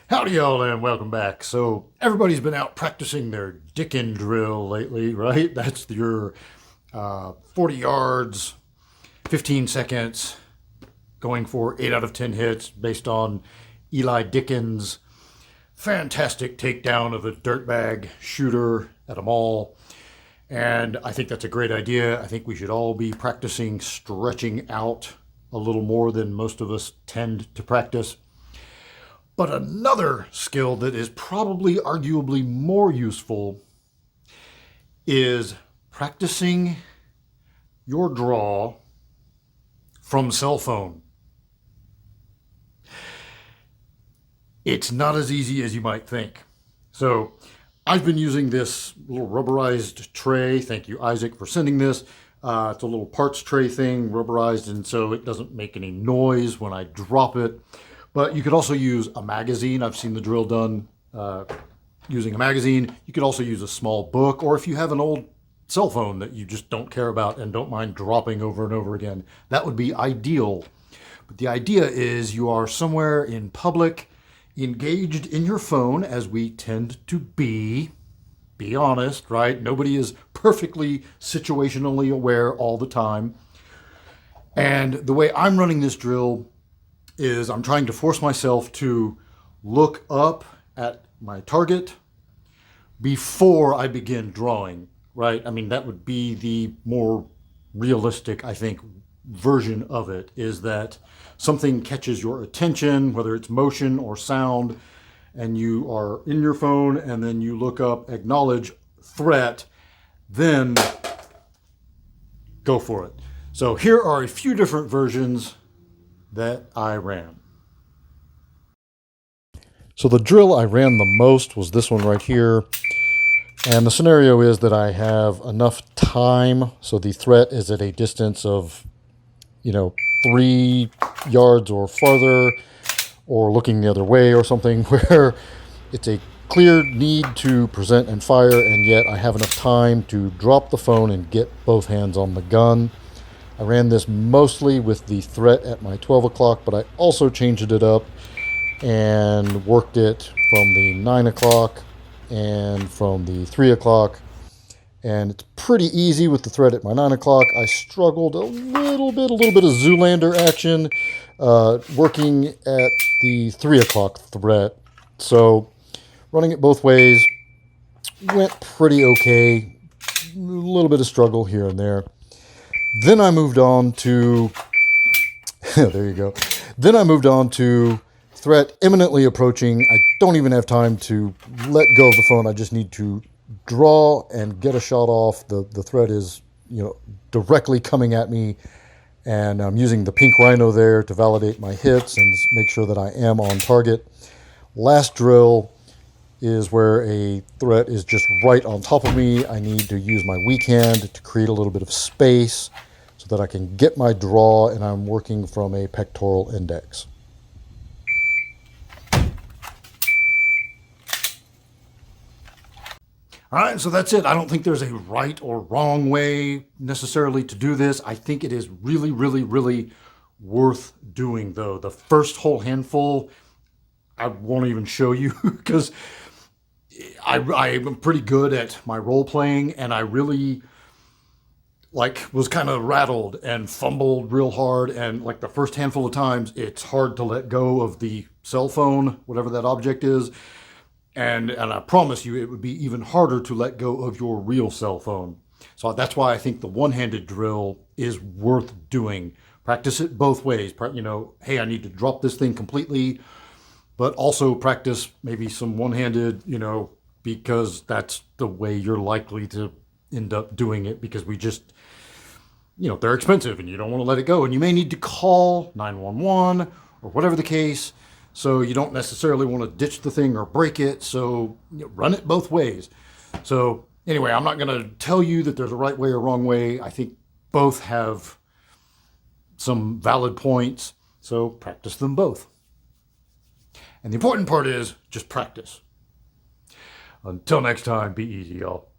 Howdy y'all and welcome back. So everybody's been out practicing their Dickin drill lately, right? That's your 40 yards, 15 seconds, going for 8 out of 10 hits based on Eli Dickin's fantastic takedown of a dirtbag shooter at a mall. And I think that's a great idea. I think we should all be practicing stretching out a little more than most of us tend to practice. But another skill that is probably arguably more useful is practicing your draw from cell phone. It's not as easy as you might think. So I've been using this little rubberized tray. Thank you, Isaac, for sending this. It's a little parts tray thing, rubberized, and so it doesn't make any noise when I drop it. But you could also use a magazine. I've seen the drill done using a magazine. You could also use a small book, or if you have an old cell phone that you just don't care about and don't mind dropping over and over again, that would be ideal. But the idea is you are somewhere in public, engaged in your phone, as we tend to be. Be honest, right? Nobody is perfectly situationally aware all the time. And the way I'm running this drill is I'm trying to force myself to look up at my target before I begin drawing, right? I mean, that would be the more realistic, I think, version of it, is that something catches your attention, whether it's motion or sound, and you are in your phone, and then you look up, acknowledge threat, then go for it. So here are a few different versions that I ran. So the drill I ran the most was this one right here. And the scenario is that I have enough time. So the threat is at a distance of, 3 yards or farther, or looking the other way or something, where it's a clear need to present and fire, and yet I have enough time to drop the phone and get both hands on the gun. I ran this mostly with the threat at my 12 o'clock, but I also changed it up and worked it from the 9 o'clock and from the 3 o'clock. And it's pretty easy with the threat at my 9 o'clock. I struggled a little bit of Zoolander action working at the 3 o'clock threat. So running it both ways went pretty okay. A little bit of struggle here and there. Then I moved on to, there you go. Then I moved on to threat imminently approaching. I don't even have time to let go of the phone. I just need to draw and get a shot off. The threat is, directly coming at me. And I'm using the pink rhino there to validate my hits and make sure that I am on target. Last drill is where a threat is just right on top of me. I need to use my weak hand to create a little bit of space so that I can get my draw, and I'm working from a pectoral index. All right, so that's it. I don't think there's a right or wrong way necessarily to do this. I think it is really, really, really worth doing, though. The first whole handful, I won't even show you because I'm pretty good at my role playing, and I really was kind of rattled and fumbled real hard. And the first handful of times, it's hard to let go of the cell phone, whatever that object is. And I promise you, it would be even harder to let go of your real cell phone. So that's why I think the one-handed drill is worth doing. Practice it both ways. Hey, I need to drop this thing completely, but also practice maybe some one-handed, because that's the way you're likely to end up doing it, because we just, they're expensive and you don't want to let it go. And you may need to call 911 or whatever the case. So you don't necessarily want to ditch the thing or break it. So run it both ways. So anyway, I'm not going to tell you that there's a right way or wrong way. I think both have some valid points. So practice them both. And the important part is just practice. Until next time, be easy, y'all.